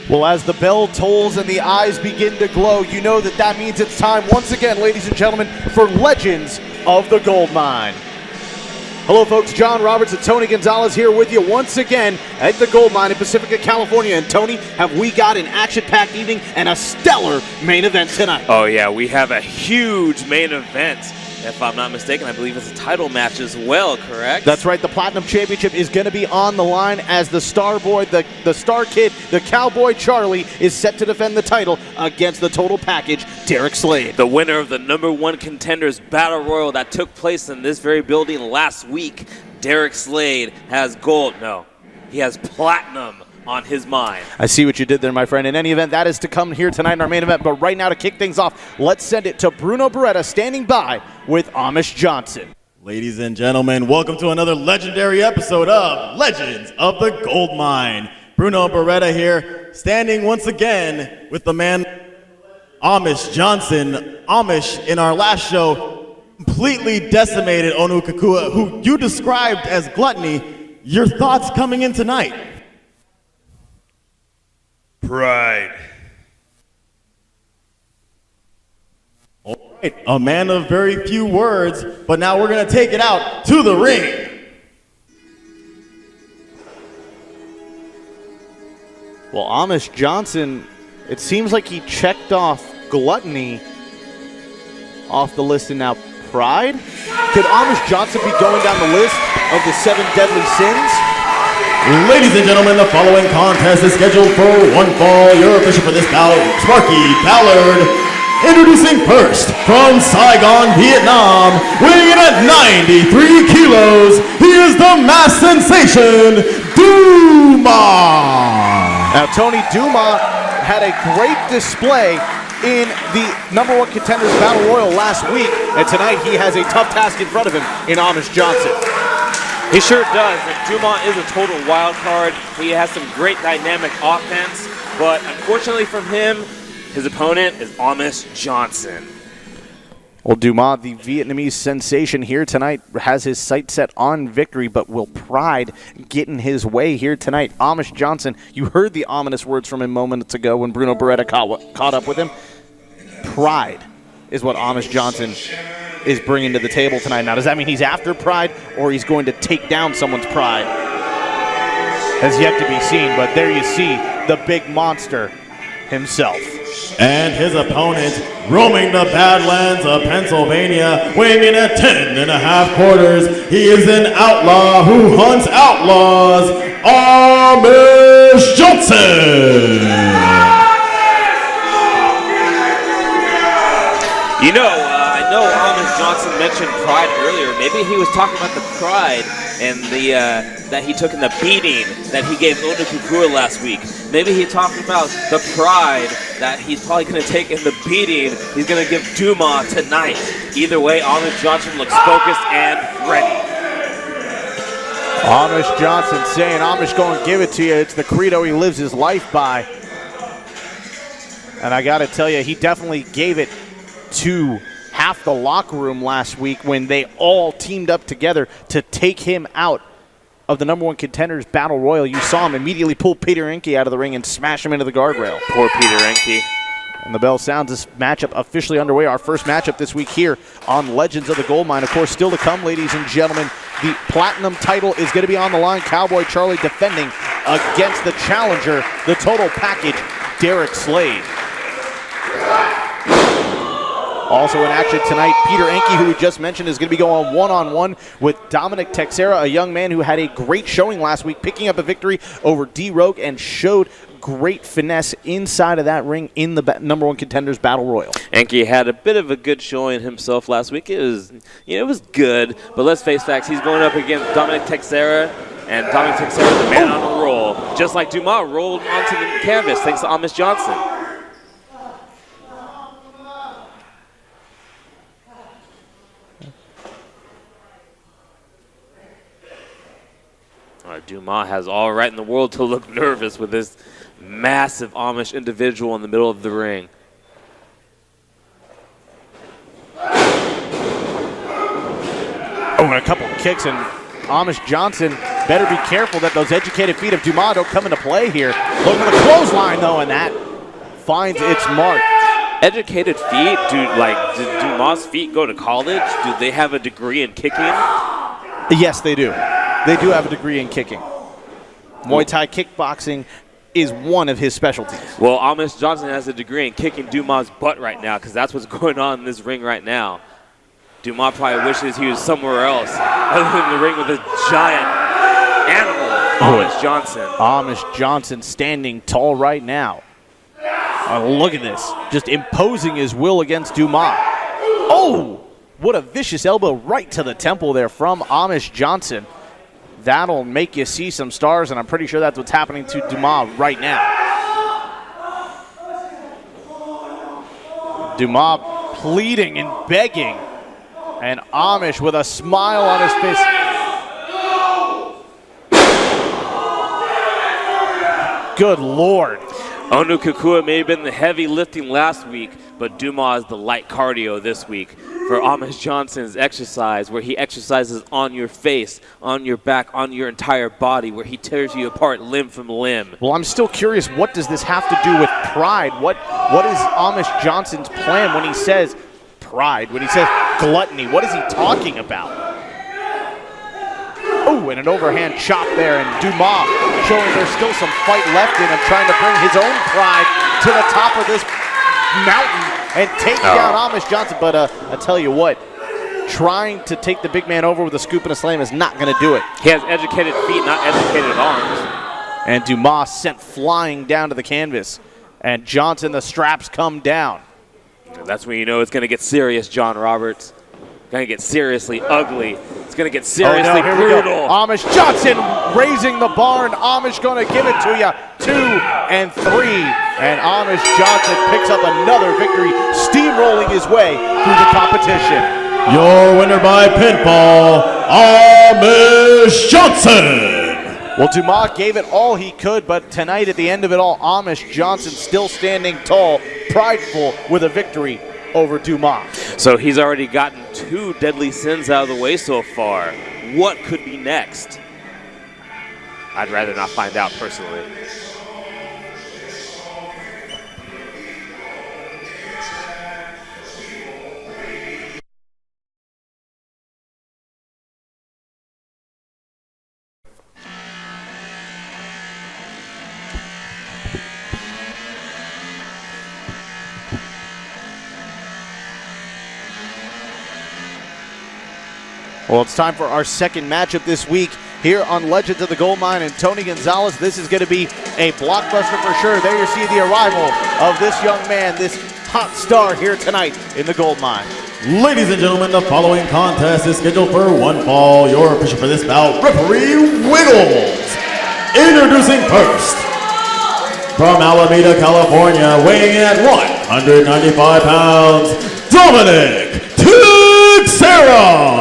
Well, as the bell tolls and the eyes begin to glow, you know that means it's time once again, ladies and gentlemen, for Legends of the Goldmine. Hello, folks. John Roberts and Tony Gonzalez here with you once again at the Goldmine in Pacifica, California. And Tony, have we got an action-packed evening and a stellar main event tonight? Oh, yeah. We have a huge main event. If I'm not mistaken, I believe it's a title match as well, correct? That's right. The Platinum Championship is going to be on the line as the star boy, the star kid, the Cowboy Charlie, is set to defend the title against the total package, Derek Slade. The winner of the #1 Contenders Battle Royal that took place in this very building last week, Derek Slade, has gold. No, he has platinum on his mind. I see what you did there, my friend. In any event, that is to come here tonight in our main event. But right now, to kick things off, let's send it to Bruno Beretta standing by with Amish Johnson. Ladies and gentlemen, welcome to another legendary episode of Legends of the Goldmine. Bruno Beretta here, standing once again with the man Amish Johnson. Amish, in our last show, completely decimated Onu Kakua, who you described as gluttony. Your thoughts coming in tonight? Pride. All right, a man of very few words, but now we're going to take it out to the ring. Well, Amish Johnson, it seems like he checked off gluttony off the list and now pride? Could Amish Johnson be going down the list of the 7 deadly sins? Ladies and gentlemen, the following contest is scheduled for one fall. Your official for this bout, Sparky Ballard. Introducing first, from Saigon, Vietnam, weighing in at 93 kilos, he is the mass sensation, Duma. Now, Tony Duma had a great display in the #1 Contenders Battle Royal last week, and tonight he has a tough task in front of him in Amish Johnson. He sure does. And Dumont is a total wild card. He has some great dynamic offense, but unfortunately from him, his opponent is Amish Johnson. Well, Dumas, the Vietnamese sensation here tonight, has his sights set on victory, but will pride get in his way here tonight? Amish Johnson, you heard the ominous words from him moments ago when Bruno Beretta caught up with him. Pride is what Amish Johnson is bringing to the table tonight. Now, does that mean he's after pride or he's going to take down someone's pride? Has yet to be seen, but there you see the big monster himself. And his opponent, roaming the Badlands of Pennsylvania, weighing in at 10.5 quarters, he is an outlaw who hunts outlaws, Amish Johnson. You know, I know Amish Johnson mentioned pride earlier. Maybe he was talking about the pride and the that he took in the beating that he gave Onu Kakua last week. Maybe he talked about the pride that he's probably going to take in the beating he's going to give Duma tonight. Either way, Amish Johnson looks focused and ready. Amish Johnson saying, Amish going to give it to you. It's the credo he lives his life by. And I got to tell you, he definitely gave it to half the locker room last week when they all teamed up together to take him out of the #1 Contenders Battle Royal. You saw him immediately pull Peter Enke out of the ring and smash him into the guardrail. Poor Peter Enke. And the bell sounds. This matchup officially underway. Our first matchup this week here on Legends of the Goldmine. Of course, still to come, ladies and gentlemen. The Platinum title is going to be on the line. Cowboy Charlie defending against the challenger, the total package, Derek Slade. Also in action tonight, Peter Enke, who we just mentioned, is going to be going one-on-one with Dominic Texera, a young man who had a great showing last week, picking up a victory over D-Rogue and showed great finesse inside of that ring in the #1 Contenders Battle Royal. Enke had a bit of a good showing himself last week. It was, it was good, but let's face facts. He's going up against Dominic Texera, and Dominic Texera is the man on a roll, just like Dumas rolled onto the canvas thanks to Amish Johnson. Dumas has all right in the world to look nervous with this massive Amish individual in the middle of the ring. Oh, and a couple kicks, and Amish Johnson Better be careful that those educated feet of Dumas don't come into play here. Look for the clothesline, though, and that finds its mark. Educated feet? Did Dumas' feet go to college? Do they have a degree in kicking? Yes, they do. They do have a degree in kicking. Muay Thai kickboxing is one of his specialties. Well, Amish Johnson has a degree in kicking Dumas' butt right now because that's what's going on in this ring right now. Dumas probably wishes he was somewhere else other than the ring with a giant animal, Amish Johnson. Amish Johnson standing tall right now. Oh, look at this. Just imposing his will against Dumas. Oh, what a vicious elbow right to the temple there from Amish Johnson. That'll make you see some stars, and I'm pretty sure that's what's happening to Dumas right now. Dumas pleading and begging, and Amish with a smile on his face. Good Lord. Onu Kukua may have been the heavy lifting last week, but Dumas is the light cardio this week. For Amish Johnson's exercise, where he exercises on your face, on your back, on your entire body, where he tears you apart limb from limb. Well, I'm still curious, what does this have to do with pride? What is Amish Johnson's plan when he says pride, when he says gluttony? What is he talking about? Oh, and an overhand chop there, and Dumas showing there's still some fight left in him, trying to bring his own pride to the top of this mountain and take down Amish Johnson. But I tell you what, trying to take the big man over with a scoop and a slam is not going to do it. He has educated feet, not educated arms. And Dumas sent flying down to the canvas. And Johnson, the straps come down. That's when you know it's going to get serious, John Roberts. Going to get seriously ugly. It's going to get seriously brutal. Amish Johnson raising the bar, and Amish going to give it to you. 2 and 3. And Amish Johnson picks up another victory, steamrolling his way through the competition. Your winner by pinfall, Amish Johnson. Well, Dumas gave it all he could, but tonight at the end of it all, Amish Johnson still standing tall, prideful with a victory over Dumas. So he's already gotten 2 deadly sins out of the way so far. What could be next? I'd rather not find out personally. Well, it's time for our second matchup this week here on Legends of the Goldmine, and Tony Gonzalez. This is going to be a blockbuster for sure. There you see the arrival of this young man, this hot star here tonight in the Goldmine. Ladies and gentlemen, the following contest is scheduled for one fall. Your official for this bout, referee Wiggles. Introducing first, from Alameda, California, weighing in at 195 pounds, Dominic Teixeira.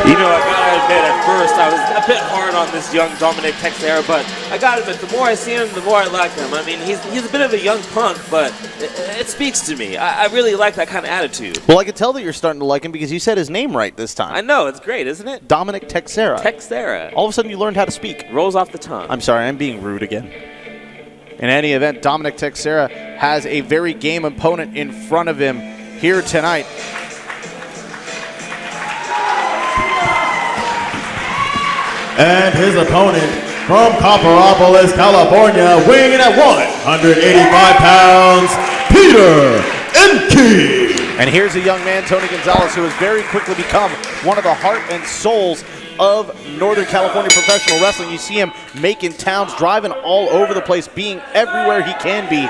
You know, I gotta admit, at first I was a bit hard on this young Dominic Teixeira, but I gotta admit, the more I see him, the more I like him. I mean, he's a bit of a young punk, but it speaks to me. I really like that kind of attitude. Well, I can tell that you're starting to like him because you said his name right this time. I know, it's great, isn't it? Dominic Teixeira. Teixeira. All of a sudden you learned how to speak. Rolls off the tongue. I'm sorry, I'm being rude again. In any event, Dominic Teixeira has a very game opponent in front of him here tonight. And his opponent from Copperopolis, California, weighing in at 185 pounds, Peter Enke. And here's a young man, Tony Gonzalez, who has very quickly become one of the heart and souls of Northern California professional wrestling. You see him making towns, driving all over the place, being everywhere he can be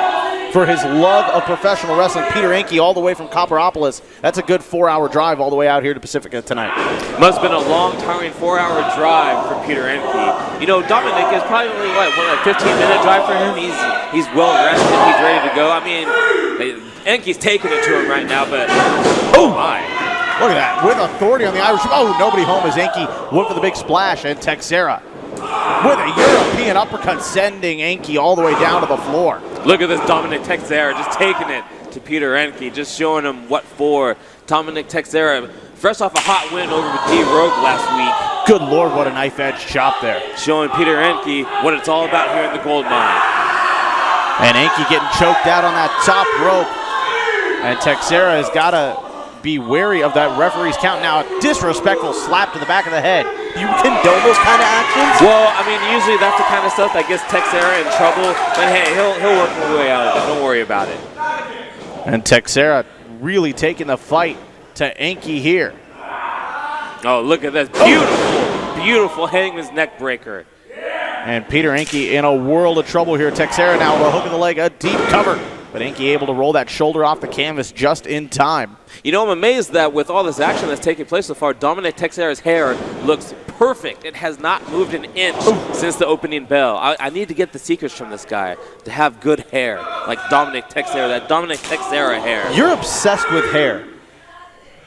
for his love of professional wrestling. Peter Enke, all the way from Copperopolis. That's a good 4-hour drive all the way out here to Pacifica tonight. Must have been a long, tiring 4-hour drive for Peter Enke. You know, Dominic is probably, what, a 15-minute drive for him? He's well rested. He's ready to go. I mean, Enke's taking it to him right now, but oh my. Look at that, with authority on the Irish. Oh, nobody home as Enke went for the big splash, and Teixeira with a European uppercut, sending Enke all the way down to the floor. Look at this Dominic Teixeira just taking it to Peter Enke, just showing him what for. Dominic Teixeira, fresh off a hot win over with D-Rogue last week. Good Lord, what a knife edge chop there. Showing Peter Enke what it's all about here in the gold mine. And Enke getting choked out on that top rope. And Texera has got to be wary of that referee's count. Now a disrespectful slap to the back of the head. You condone those kind of actions? Well, I mean, usually that's the kind of stuff that gets Texera in trouble. But hey, he'll work his way out of it. Don't worry about it. And Texera really taking the fight to Enke here. Oh, look at this. Beautiful, beautiful hangman's neck breaker. And Peter Enke in a world of trouble here. Texera now with a hook in the leg, a deep cover. But Enke able to roll that shoulder off the canvas just in time. You know, I'm amazed that with all this action that's taking place so far, Dominic Texera's hair looks perfect. It has not moved an inch since the opening bell. I need to get the secrets from this guy to have good hair, like Dominic Texera, that Dominic Texera hair. You're obsessed with hair.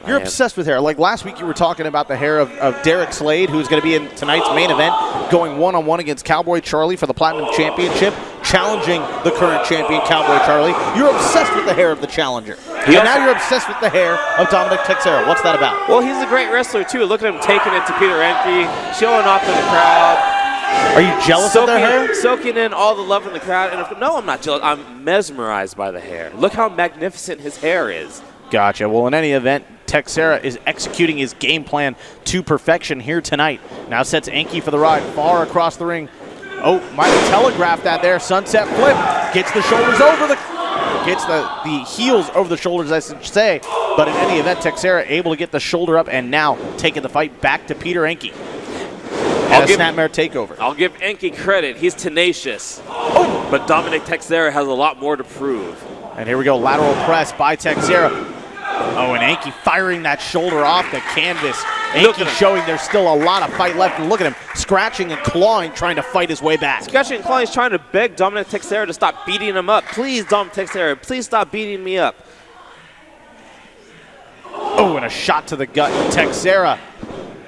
You're obsessed with hair. Like last week you were talking about the hair of Derek Slade, who's going to be in tonight's main event, going one-on-one against Cowboy Charlie for the Platinum Championship, challenging the current champion, Cowboy Charlie. You're obsessed with the hair of the challenger. And now you're obsessed with the hair of Dominic Texera. What's that about? Well, he's a great wrestler, too. Look at him taking it to Peter Enke, showing off to the crowd. Are you jealous of their hair? Soaking in all the love in the crowd. And no, I'm not jealous. I'm mesmerized by the hair. Look how magnificent his hair is. Gotcha. Well, in any event, Texera is executing his game plan to perfection here tonight. Now sets Enke for the ride far across the ring. Oh, might have telegraphed that there. Sunset flip. Gets the shoulders over the... Gets the heels over the shoulders, I should say. But in any event, Texera able to get the shoulder up and now taking the fight back to Peter Enke. And a snapmare takeover. I'll give Enke credit. He's tenacious. Oh. But Dominic Texera has a lot more to prove. And here we go. Lateral press by Texera. Oh, and Enke firing that shoulder off the canvas. Enke showing there's still a lot of fight left. And look at him scratching and clawing, trying to fight his way back. Scratching and clawing, he's trying to beg Dominic Texera to stop beating him up. Please, Dominic Texera, please stop beating me up. Oh, and a shot to the gut. Texera.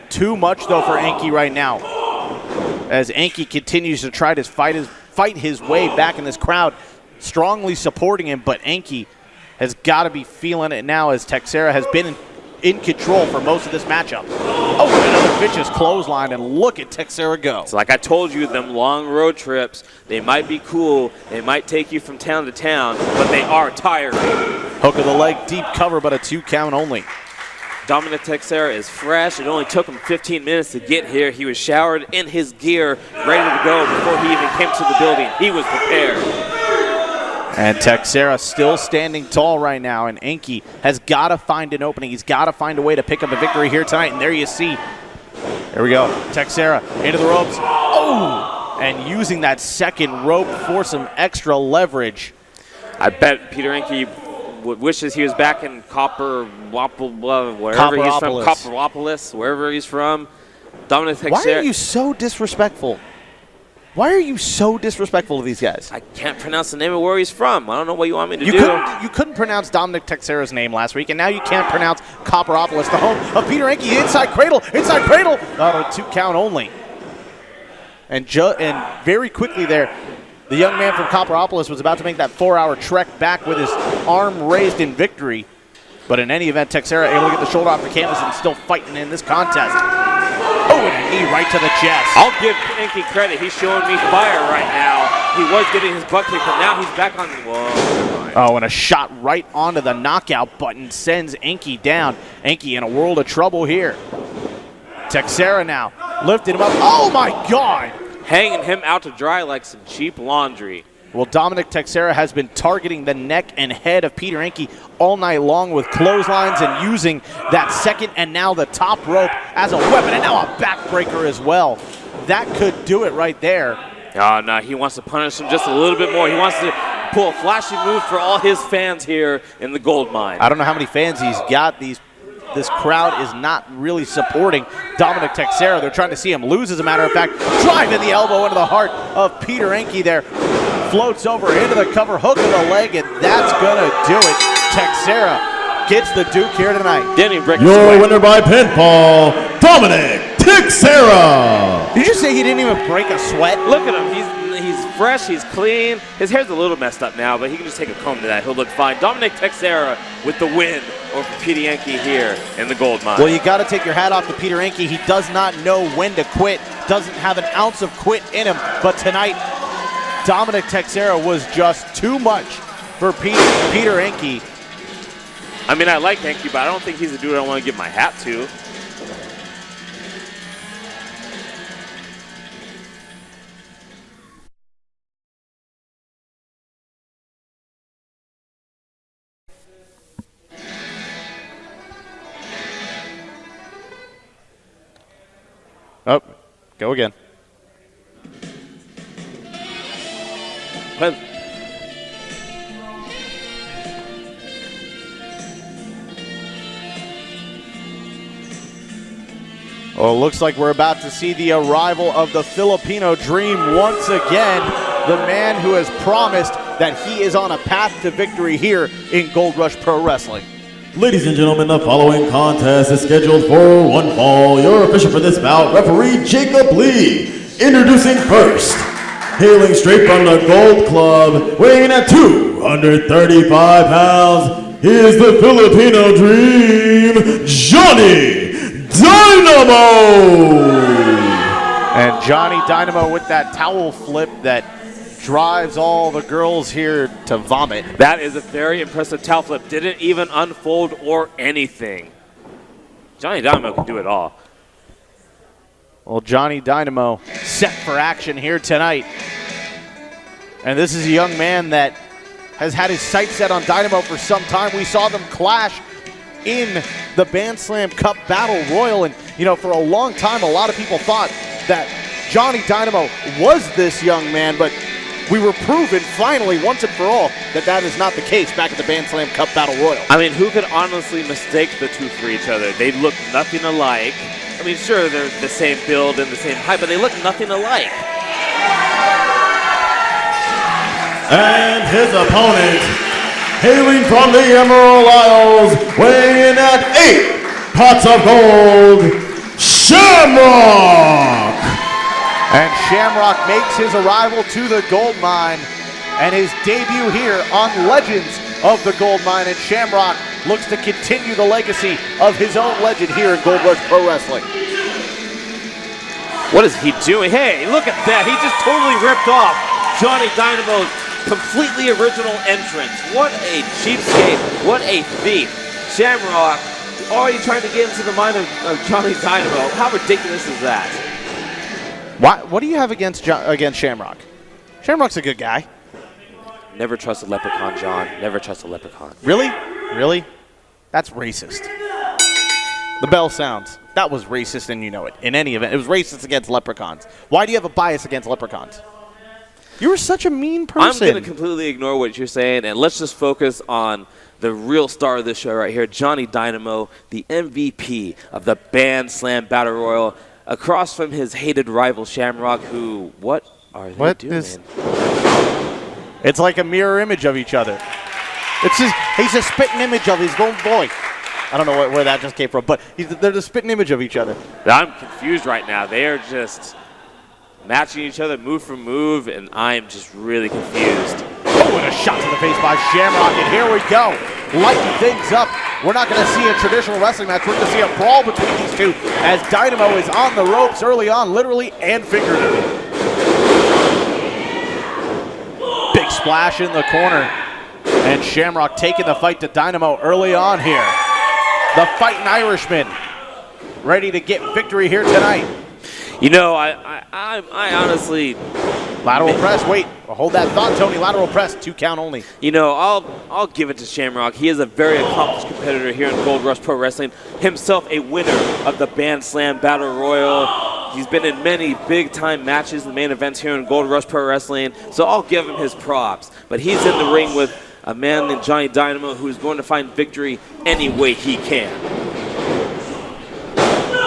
Too much, though, for Enke right now. As Enke continues to try to fight his way back in this crowd, strongly supporting him, but Enke has got to be feeling it now as Texera has been in control for most of this matchup. Oh, another vicious clothesline, and look at Texera go. It's like I told you, them long road trips, they might be cool, they might take you from town to town, but they are tiring. Hook of the leg, deep cover, but a 2 count only. Dominic Texera is fresh. It only took him 15 minutes to get here. He was showered in his gear, ready to go before he even came to the building. He was prepared. And Texera still standing tall right now, and Enke has got to find an opening. He's got to find a way to pick up a victory here tonight, and there you see. There we go. Texera into the ropes. Oh! And using that second rope for some extra leverage. I bet Peter Enke wishes he was back in wherever he's from. Copperopolis, wherever he's from. Dominic Texera. Why are you so disrespectful? Why are you so disrespectful to these guys? I can't pronounce the name of where he's from. I don't know what you want me to do. You couldn't pronounce Dominic Texera's name last week, and now you can't pronounce Copperopolis, the home of Peter Enke. Inside cradle. Oh, 2 count only. And very quickly there, the young man from Copperopolis was about to make that 4-hour trek back with his arm raised in victory. But in any event, Texera able to get the shoulder off the canvas and still fighting in this contest. Oh, and a knee right to the chest. I'll give Enke credit. He's showing me fire right now. He was getting his butt kicked, but now he's back on. Whoa. Oh, and a shot right onto the knockout button sends Enke down. Enke in a world of trouble here. Texera now lifting him up. Oh, my God. Hanging him out to dry like some cheap laundry. Well, Dominic Texera has been targeting the neck and head of Peter Enke all night long with clotheslines and using that second and now the top rope as a weapon, and now a backbreaker as well. That could do it right there. Oh, no, he wants to punish him just a little bit more. He wants to pull a flashy move for all his fans here in the Goldmine. I don't know how many fans he's got. This crowd is not really supporting Dominic Texera. They're trying to see him lose, as a matter of fact. Driving the elbow into the heart of Peter Enke there. Floats over into the cover, hook of the leg, and that's going to do it. Texera gets the Duke here tonight. Didn't even break Your winner by pinfall, Dominic Texera. Did you say he didn't even break a sweat? Look at him. He's fresh, he's clean. His hair's a little messed up now, but he can just take a comb to that. He'll look fine. Dominic Texera with the win over Peter Yankee here in the Goldmine. Well, you got to take your hat off to Peter Yankee. He does not know when to quit, doesn't have an ounce of quit in him, but tonight, Dominic Texera was just too much for Peter Yankee. I mean, I like Yankee, but I don't think he's a dude I want to give my hat to. Oh, go again. Well, Oh, looks like we're about to see the arrival of the Filipino Dream once again. The man who has promised that he is on a path to victory here in Gold Rush Pro Wrestling. Ladies and gentlemen, the following contest is scheduled for one fall. Your official for this bout, referee Jacob Lee. Introducing first, hailing straight from the Gold Club, weighing at 235 pounds, he is the Filipino Dream, Johnny Dynamo! And Johnny Dynamo with that towel flip that drives all the girls here to vomit. that is a very impressive towel flip. Didn't even unfold or anything. Johnny Dynamo can do it all. Well, Johnny Dynamo set for action here tonight. And this is a young man that has had his sights set on Dynamo for some time. We saw them clash in the Band Slam Cup Battle Royal. And, you know, for a long time, a lot of people thought that Johnny Dynamo was this young man, but we were proven finally, once and for all, that that is not the case back at the Band Slam Cup Battle Royal. I mean, who could honestly mistake the two for each other? They look nothing alike. I mean, sure, they're the same build and the same height, but they look nothing alike. And his opponent, hailing from the Emerald Isles, weighing in at 8 pots of gold, Shamrock! And Shamrock makes his arrival to the Goldmine and his debut here on Legends of the Goldmine. And Shamrock looks to continue the legacy of his own legend here in Gold Rush Pro Wrestling. What is he doing? Hey, look at that. He just totally ripped off Johnny Dynamo's completely original entrance. What a cheapskate. What a thief. Shamrock already trying to get into the mind of Johnny Dynamo. How ridiculous is that? What do you have against Shamrock? Shamrock's a good guy. Never trust a leprechaun, John. Never trust a leprechaun. Really? Really? That's racist. The bell sounds. That was racist and you know it. In any event, it was racist against leprechauns. Why do you have a bias against leprechauns? You were such a mean person. I'm going to completely ignore what you're saying, and let's just focus on the real star of this show right here, Johnny Dynamo, the MVP of the Band Slam Battle Royal, across from his hated rival Shamrock, who, what are they doing? It's like a mirror image of each other. He's a spitting image of his own boy. I don't know where that just came from, but they're the spitting image of each other. I'm confused right now. They are just matching each other move for move, and I'm just really confused. Oh, and a shot to the face by Shamrock, and here we go. Lighting things up. We're not going to see a traditional wrestling match. We're going to see a brawl between these two as Dynamo is on the ropes early on, literally and figuratively. Big splash in the corner, and Shamrock taking the fight to Dynamo early on here. The Fighting Irishman ready to get victory here tonight. You know, I honestly... Lateral press, wait, hold that thought, Tony. Lateral press, 2 count only. You know, I'll give it to Shamrock. He is a very accomplished competitor here in Gold Rush Pro Wrestling. Himself a winner of the Band Slam Battle Royal. He's been in many big-time matches and main events here in Gold Rush Pro Wrestling, so I'll give him his props. But he's in the ring with a man named Johnny Dynamo who's going to find victory any way he can.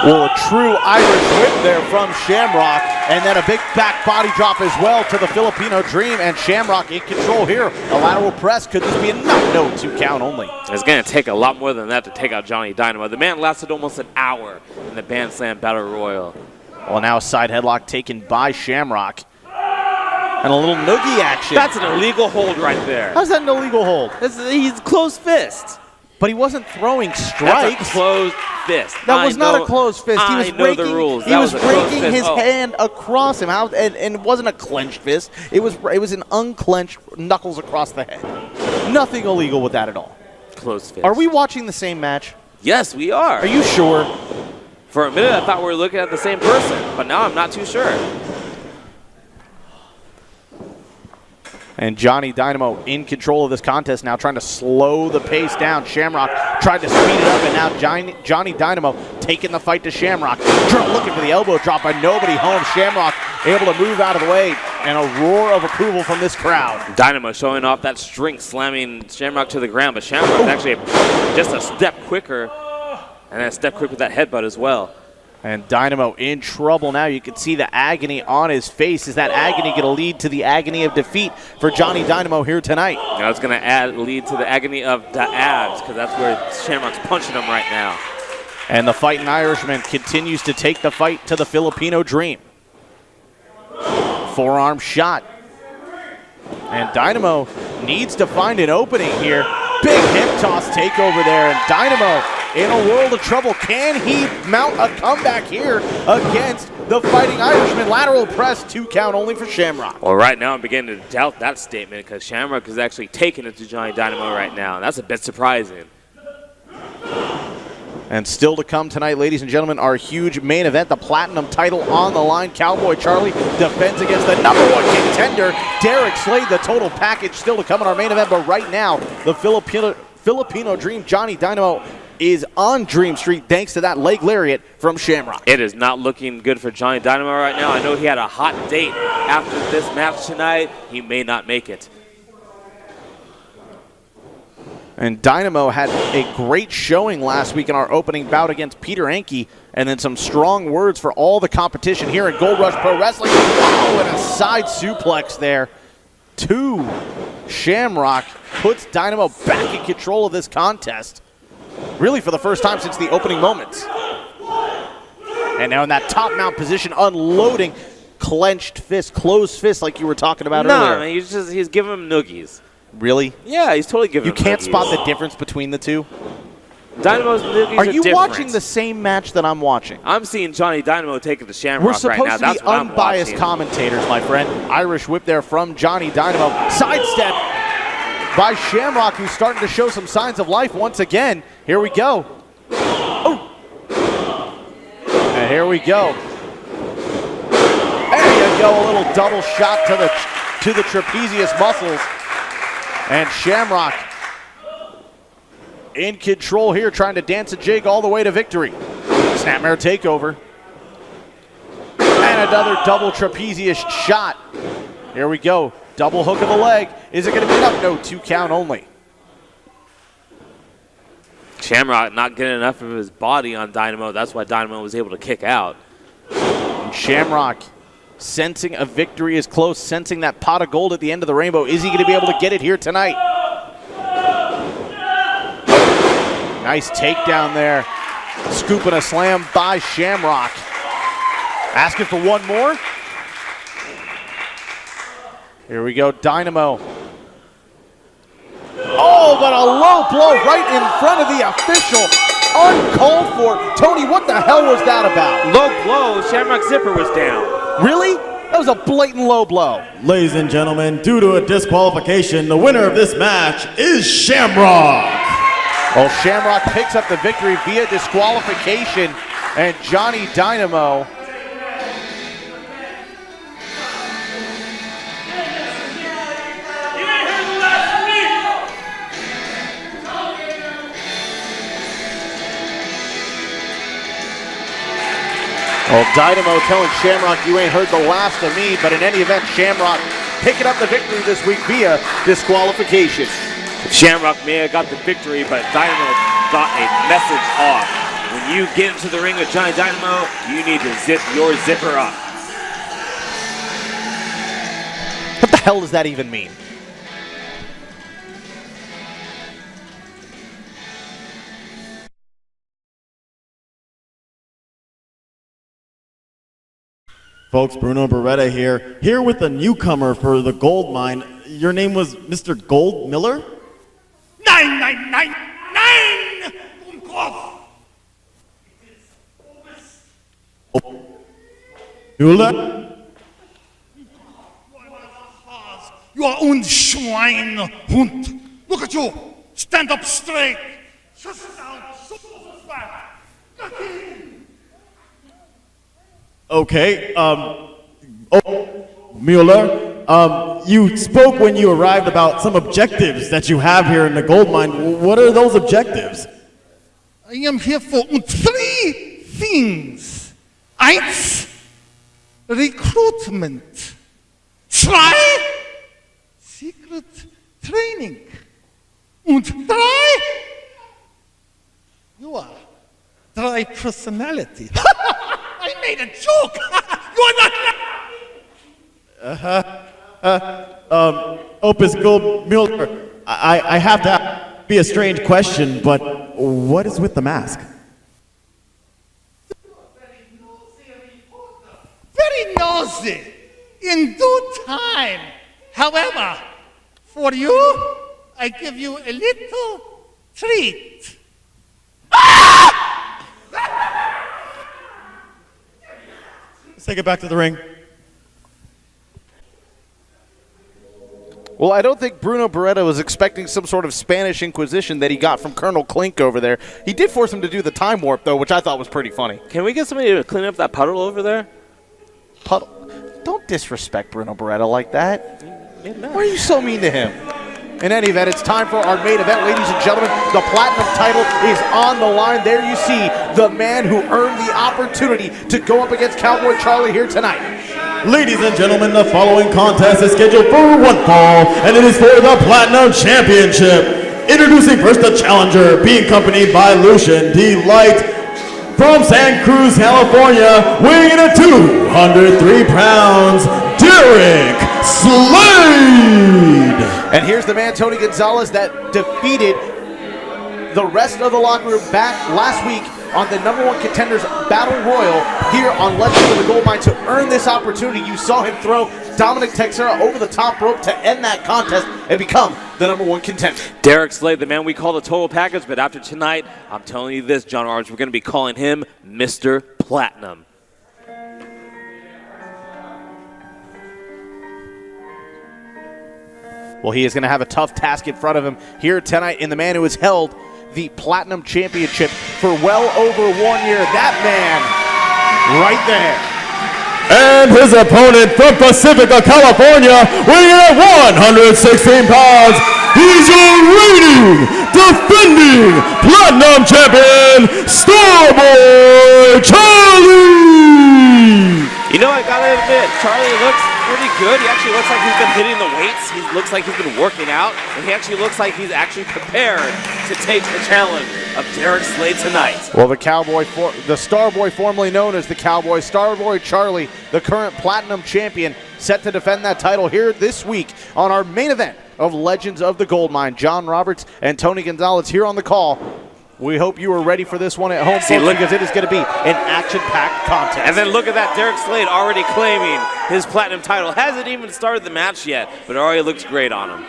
Well, a true Irish whip there from Shamrock, and then a big back body drop as well to the Filipino Dream, and Shamrock in control here. A lateral press, could this be enough? No, 2 count only. It's going to take a lot more than that to take out Johnny Dynamo. The man lasted almost an hour in the Band Slam Battle Royal. Well, now a side headlock taken by Shamrock. And a little noogie action. That's an illegal hold right there. How's that an illegal hold? He's closed fist. But he wasn't throwing strikes. That's a closed fist. That was not a closed fist. He was the rules. He was raking his hand across him, and it wasn't a clenched fist. It was an unclenched knuckles across the head. Nothing illegal with that at all. Closed fist. Are we watching the same match? Yes, we are. Are you sure? For a minute, I thought we were looking at the same person, but now I'm not too sure. And Johnny Dynamo in control of this contest now, trying to slow the pace down. Shamrock tried to speed it up, and now Johnny Dynamo taking the fight to Shamrock. Looking for the elbow drop, but nobody home. Shamrock able to move out of the way, and a roar of approval from this crowd. Dynamo showing off that strength, slamming Shamrock to the ground, but Shamrock actually just a step quicker, and then a step quicker with that headbutt as well. And Dynamo in trouble now. You can see the agony on his face. Is that agony going to lead to the agony of defeat for Johnny Dynamo here tonight? Now it's going to lead to the agony of the abs, because that's where Shamrock's punching him right now. And the Fighting Irishman continues to take the fight to the Filipino Dream. Forearm shot. And Dynamo needs to find an opening here. Big hip toss takeover there, and Dynamo in a world of trouble. Can he mount a comeback here against the Fighting Irishman? Lateral press, 2 count only for Shamrock. Well, right now I'm beginning to doubt that statement, because Shamrock is actually taking it to Johnny Dynamo right now, and that's a bit surprising. And still to come tonight, ladies and gentlemen, our huge main event, the Platinum title on the line. Cowboy Charlie defends against the #1 contender, Derek Slade. The total package still to come in our main event, but right now, the Filipino Dream, Johnny Dynamo, is on Dream Street thanks to that leg lariat from Shamrock. It is not looking good for Johnny Dynamo right now. I know he had a hot date after this match tonight. He may not make it. And Dynamo had a great showing last week in our opening bout against Peter Enke, and then some strong words for all the competition here at Gold Rush Pro Wrestling. Oh, and a side suplex there to Shamrock puts Dynamo back in control of this contest, really for the first time since the opening moments. And now in that top mount position, unloading clenched fist, closed fist like you were talking about earlier. No, man, he's giving him noogies. Really? Yeah, he's totally giving You him can't noogies. spot the difference between the two? Dynamo's noogies Are you different. watching the same match that I'm watching? I'm seeing Johnny Dynamo taking the Shamrock We're supposed right now. to That's be what I'm unbiased watching. commentators, my friend. Irish whip there from Johnny Dynamo. Sidestep by Shamrock, who's starting to show some signs of life once again. Here we go. Oh. And here we go. There you go, a little double shot to the trapezius muscles. And Shamrock in control here, trying to dance a jig all the way to victory. Snapmare takeover. And another double trapezius shot. Here we go. Double hook of the leg. Is it going to be enough? No, 2 count only. Shamrock not getting enough of his body on Dynamo. That's why Dynamo was able to kick out. And Shamrock sensing a victory is close, sensing that pot of gold at the end of the rainbow. Is he going to be able to get it here tonight? Nice takedown there. Scooping a slam by Shamrock. Asking for one more. Here we go, Dynamo. Oh, but a low blow right in front of the official. Uncalled for. Tony, what the hell was that about? Low blow, Shamrock's zipper was down. Really? That was a blatant low blow. Ladies and gentlemen, due to a disqualification, the winner of this match is Shamrock. Well, Shamrock picks up the victory via disqualification, and Johnny Dynamo Well, Dynamo telling Shamrock, you ain't heard the last of me, but in any event, Shamrock picking up the victory this week via disqualification. Shamrock may have got the victory, but Dynamo got a message off. When you get into the ring with Johnny Dynamo, you need to zip your zipper up. What the hell does that even mean? Folks, Bruno Beretta here with the newcomer for the Goldmine. Your name was Mr. Gold Miller? 9999! Müller? You are un Schweinehund. Look at you. Stand up straight. Just out so fat. Okay, Mueller, you spoke when you arrived about some objectives that you have here in the Goldmine. What are those objectives? I am here for three things. Eins, recruitment. Zwei, secret training. Und drei, you are drei personality. I made a joke. You are not. Opus Gold Mueller, I have to be a strange question, but what is with the mask? Very nosy. In due time. However, for you, I give you a little treat. Let's take it back to the ring. Well, I don't think Bruno Beretta was expecting some sort of Spanish Inquisition that he got from Colonel Klink over there. He did force him to do the time warp, though, which I thought was pretty funny. Can we get somebody to clean up that puddle over there? Puddle. Don't disrespect Bruno Beretta like that. Why are you so mean to him? In any event, it's time for our main event, ladies and gentlemen. The Platinum title is on the line. There you see the man who earned the opportunity to go up against Cowboy Charlie here tonight. Ladies and gentlemen, the following contest is scheduled for one fall, and it is for the Platinum Championship. Introducing first the challenger, being accompanied by Lucian Delight from San Cruz, California, weighing in at 203 pounds, Derek Slade. And here's the man, Tony Gonzalez, that defeated the rest of the locker room back last week on the #1 Contenders Battle Royal here on Legends of the Goldmine to earn this opportunity. You saw him throw Dominic Texera over the top rope to end that contest and become the #1 contender. Derek Slade, the man we call the total package, but after tonight, I'm telling you this, John Arms, we're going to be calling him Mr. Platinum. Well, he is going to have a tough task in front of him here tonight in the man who has held the Platinum Championship for well over 1 year. That man right there. And his opponent from Pacifica, California, weighing in at 116 pounds, he's your reigning, defending Platinum Champion, Starboy Charlie! You know, I gotta admit, Charlie looks pretty good. He actually looks like he's been hitting the weights. He looks like he's been working out, and he actually looks like he's actually prepared to take the challenge of Derek Slade tonight. Well, the Starboy, formerly known as the Cowboy, Starboy Charlie, the current Platinum Champion, set to defend that title here this week on our main event of Legends of the Goldmine. John Roberts and Tony Gonzalez here on the call. We hope you are ready for this one at home, folks, because it is going to be an action-packed contest. And then look at that, Derek Slade already claiming his Platinum title. Hasn't even started the match yet, but already looks great on him.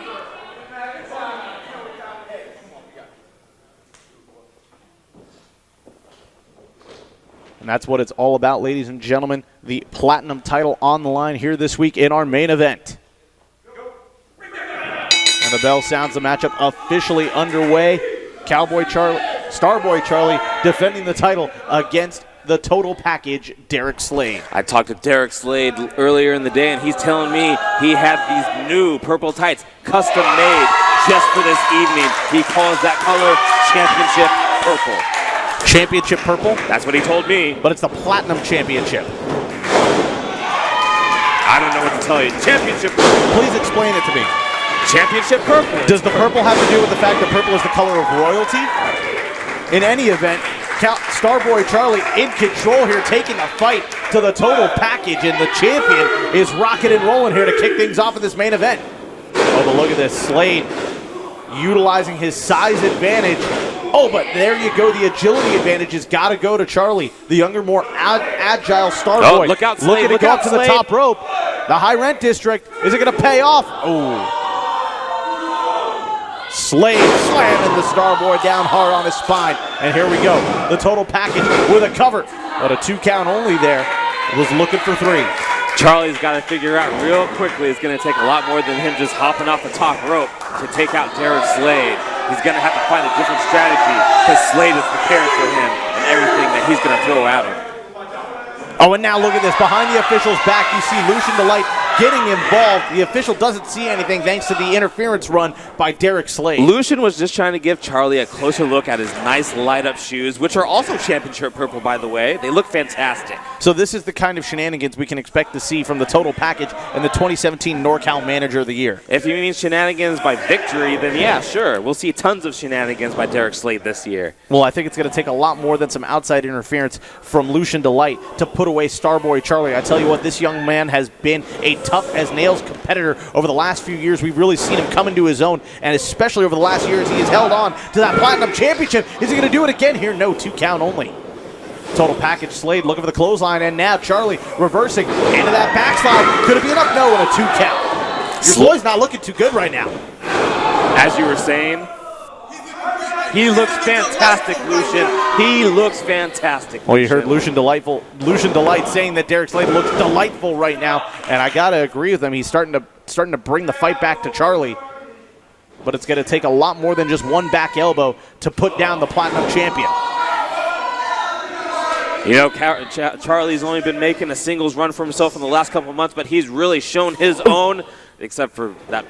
And that's what it's all about, ladies and gentlemen. The Platinum title on the line here this week in our main event. And the bell sounds, the matchup officially underway. Starboy Charlie defending the title against the total package, Derek Slade. I talked to Derek Slade earlier in the day, and he's telling me he had these new purple tights custom made just for this evening. He calls that color Championship Purple. Championship Purple? That's what he told me. But it's the Platinum Championship. I don't know what to tell you. Championship Purple. Please explain it to me. Championship Purple. Does the purple have to do with the fact that purple is the color of royalty? In any event, Starboy Charlie in control here, taking the fight to the total package, and the champion is rocking and rolling here to kick things off in this main event. Oh, but look at this. Slade utilizing his size advantage Oh, but there you go. The agility advantage has got to go to Charlie, the younger, more agile star boy. Look out, Slade. Looking to go up to the top rope. The high rent district. Is it going to pay off? Oh. Slade slamming the star boy down hard on his spine. And here we go. The total package with a cover. But a 2 count only there. Was looking for 3. Charlie's got to figure out real quickly it's going to take a lot more than him just hopping off the top rope to take out Derek Slade. He's going to have to find a different strategy because Slade is prepared for him and everything that he's going to throw at him. Oh, and now look at this. Behind the official's back, you see Lucian Delight getting involved. The official doesn't see anything thanks to the interference run by Derek Slade. Lucian was just trying to give Charlie a closer look at his nice light-up shoes, which are also championship purple, by the way. They look fantastic. So this is the kind of shenanigans we can expect to see from the total package and the 2017 NorCal Manager of the Year. If you mean shenanigans by victory, then yeah, sure. We'll see tons of shenanigans by Derek Slade this year. Well, I think it's going to take a lot more than some outside interference from Lucian Delight to put away Starboy Charlie. I tell you what, this young man has been a tough-as-nails competitor over the last few years. We've really seen him come into his own, and especially over the last years, he has held on to that Platinum Championship. Is he going to do it again here? No, 2 count only. Total package, Slade looking for the clothesline, and now Charlie reversing into that backslide. Could it be enough? No, and a 2 count. Your boy's not looking too good right now. As you were saying, he looks fantastic, Lucian. He looks fantastic. Well, you heard Lucian Delight saying that Derek Slade looks delightful right now, and I gotta agree with him. He's starting to bring the fight back to Charlie, but it's going to take a lot more than just one back elbow to put down the Platinum Champion. You know, Charlie's only been making a singles run for himself in the last couple of months, but he's really shown his own, except for that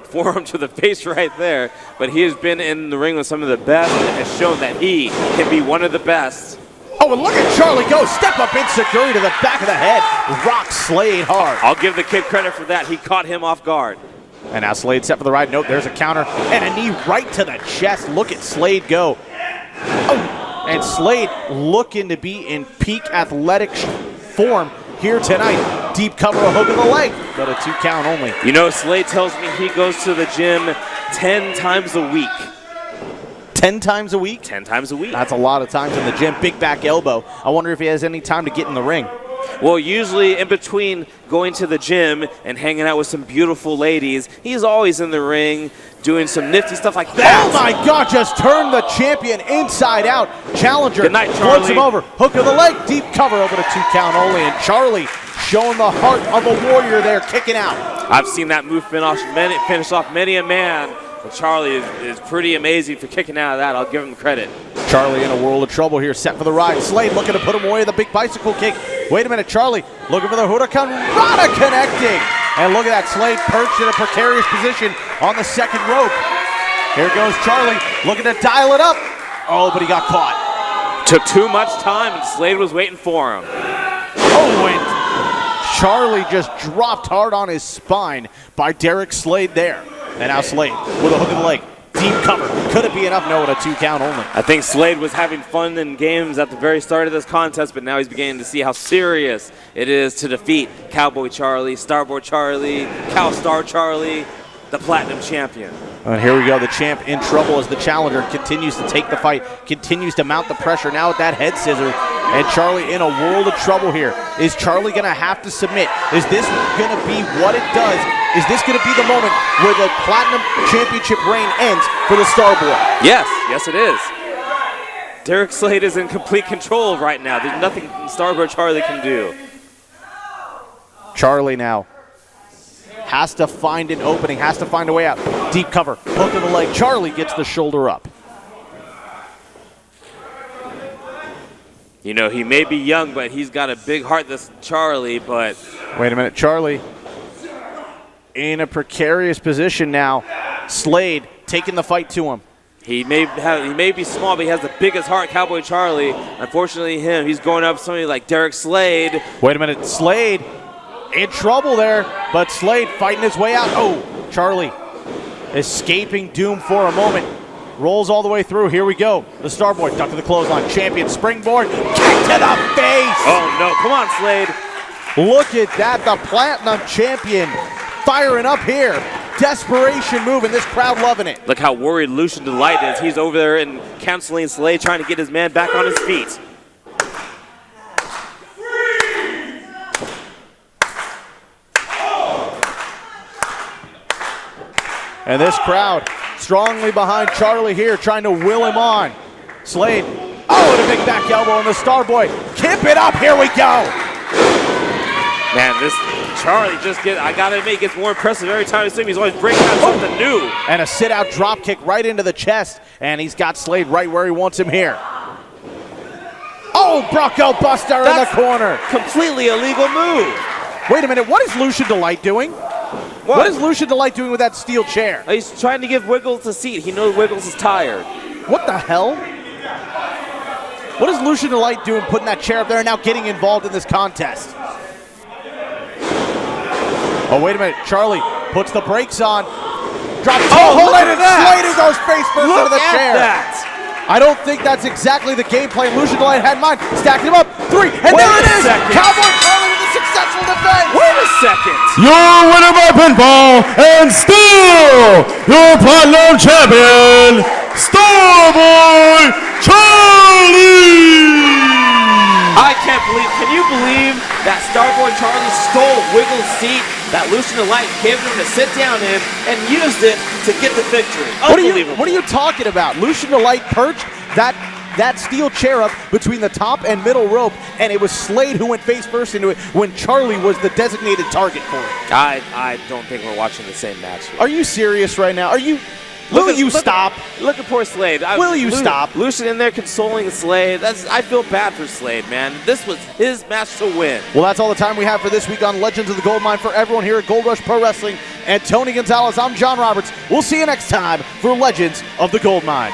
forearm to the face right there. But he has been in the ring with some of the best and has shown that he can be one of the best. Oh, and look at Charlie go. Step up insecurity to the back of the head. Rock Slade hard. I'll give the kid credit for that. He caught him off guard. And now Slade set for the right. Nope, there's a counter. And a knee right to the chest. Look at Slade go. Oh, and Slade looking to be in peak athletic form here tonight. Deep cover, a hook of the leg, but a 2 count only. You know, Slade tells me he goes to the gym 10 times a week. 10 times a week? 10 times a week. That's a lot of times in the gym. Big back elbow. I wonder if he has any time to get in the ring. Well, usually in between going to the gym and hanging out with some beautiful ladies, he's always in the ring doing some nifty stuff like that. Oh my God, just turned the champion inside out. Challenger Good night, flips him Charlie. over. Hook of the leg, deep cover over to 2 count only. And Charlie showing the heart of a warrior there, kicking out. I've seen that move finish off many a man. But Charlie is pretty amazing for kicking out of that. I'll give him credit. Charlie in a world of trouble here, set for the ride. Slade looking to put him away with a big bicycle kick. Wait a minute, Charlie looking for the Huracan Rana connecting. And look at that, Slade perched in a precarious position on the second rope. Here goes Charlie looking to dial it up. Oh, but he got caught. Took too much time, and Slade was waiting for him. Oh, and Charlie just dropped hard on his spine by Derek Slade there. And now Slade with a hook of the leg. Deep cover. Could it be enough? No, at a 2 count only. I think Slade was having fun in games at the very start of this contest, but now he's beginning to see how serious it is to defeat Cowboy Charlie, Starboy Charlie, Cowstar Charlie, the Platinum Champion. And here we go, the champ in trouble as the challenger continues to take the fight, continues to mount the pressure now with that head scissor. And Charlie in a world of trouble here. Is Charlie going to have to submit? Is this going to be what it does? Is this going to be the moment where the Platinum Championship reign ends for the Starboy? Yes, yes it is. Derek Slade is in complete control right now. There's nothing Starboy Charlie can do. Charlie now has to find an opening, has to find a way out. Deep cover, hook of the leg. Charlie gets the shoulder up. You know, he may be young, but he's got a big heart, this Charlie, but... Wait a minute, Charlie in a precarious position now. Slade taking the fight to him. He may be small, but he has the biggest heart, Cowboy Charlie. Unfortunately, he's going up somebody like Derek Slade. Wait a minute, Slade in trouble there, but Slade fighting his way out. Oh, Charlie escaping doom for a moment. Rolls all the way through. Here we go. The Starboy duck to the clothesline. Champion springboard. Kick to the face. Oh, no. Come on, Slade. Look at that. The Platinum Champion firing up here. desperation move, and this crowd loving it. Look how worried Lucian Delight is. He's over there and counseling Slade, trying to get his man back on his feet. And this crowd strongly behind Charlie here, trying to will him on. Slade, oh, and a big back elbow, and the Starboy, keep it up, here we go. Man, this Charlie I gotta admit, gets more impressive every time I see him. He's always breaking out something new. And a sit-out drop kick right into the chest, and he's got Slade right where he wants him here. Oh, Bronco Buster in the corner. Completely illegal move. Wait a minute, what is Lucian Delight doing? What is Lucian Delight doing with that steel chair? He's trying to give Wiggles a seat. He knows Wiggles is tired. What the hell? What is Lucian Delight doing putting that chair up there and now getting involved in this contest? Oh, wait a minute. Charlie puts the brakes on. Drops look at that. Slade who goes face first into the chair. That. I don't think that's exactly the game plan Lucian Delight had in mind. Stacking him up. 3, and Wait there it a is. second. Cowboy Charlie with a successful defense. Wait a second. Your winner by pinfall, and still your Platinum Champion, Starboy Charlie! I can't believe, can you believe that Starboy Charlie stole Wiggles' seat that Lucian Delight gave him to sit down in and used it to get the victory? Unbelievable. What are you talking about? Lucian Delight perched that steel chair up between the top and middle rope, and it was Slade who went face first into it when Charlie was the designated target for it. I don't think we're watching the same match here. Are you serious right now? Will you stop? Look at poor Slade. Will you stop? Lucian in there consoling Slade. I feel bad for Slade, man. This was his match to win. Well, that's all the time we have for this week on Legends of the Goldmine. For everyone here at Gold Rush Pro Wrestling and Tony Gonzalez, I'm John Roberts. We'll see you next time for Legends of the Goldmine.